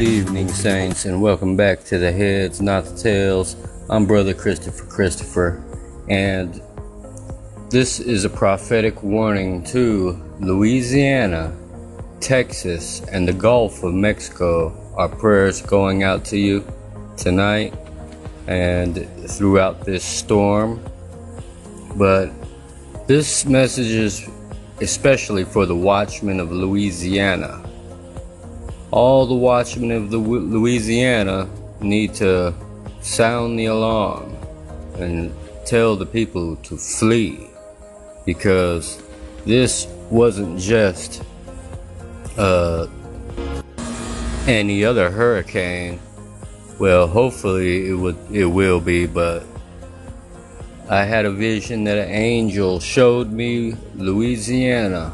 evening, saints, and welcome back to the Heads, Not the Tails. I'm Brother Christopher, and this is a prophetic warning to Louisiana, Texas, and the Gulf of Mexico. Our prayers going out to you tonight and throughout this storm. But this message is especially for the watchmen of Louisiana. All the watchmen of Louisiana need to sound the alarm and tell the people to flee, because this wasn't just any other hurricane. Well, hopefully it will be, but I had a vision that an angel showed me Louisiana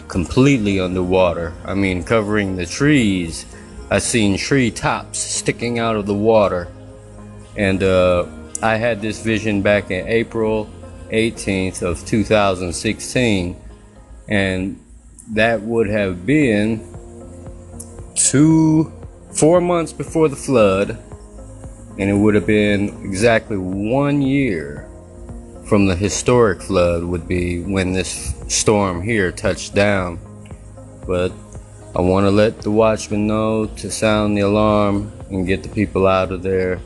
completely underwater. I mean, covering the trees. I seen tree tops sticking out of the water. And I had this vision back in April 18th of 2016. And that would have been 4 months before the flood. And it would have been exactly 1 year from the historic flood would be when this storm here touched down. But I want to let the watchmen know to sound the alarm and get the people out of there.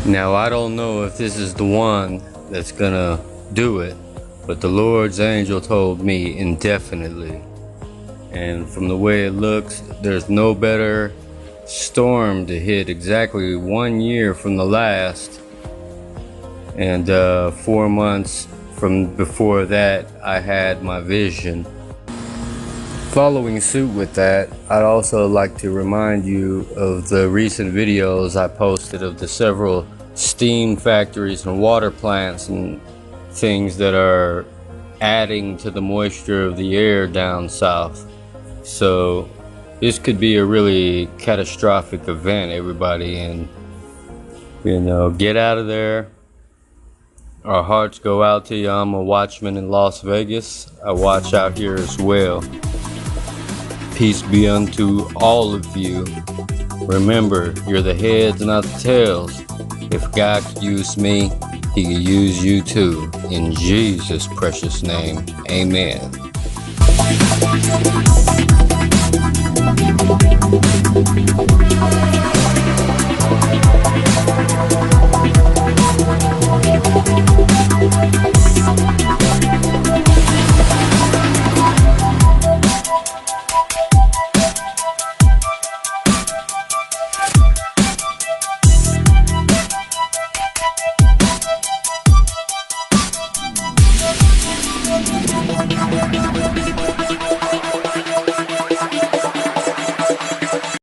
Now, I don't know if this is the one that's gonna do it, but the Lord's angel told me indefinitely. And from the way it looks, there's no better storm to hit exactly 1 year from the last. And 4 months from before that, I had my vision. Following suit with that, I'd also like to remind you of the recent videos I posted of the several steam factories and water plants and things that are adding to the moisture of the air down south. So this could be a really catastrophic event, everybody, and get out of there. Our hearts go out to you. I'm a watchman in Las Vegas. I watch out here as well. Peace be unto all of you. Remember, you're the heads, not the tails. If God could use me, He could use you too. In Jesus' precious name, amen.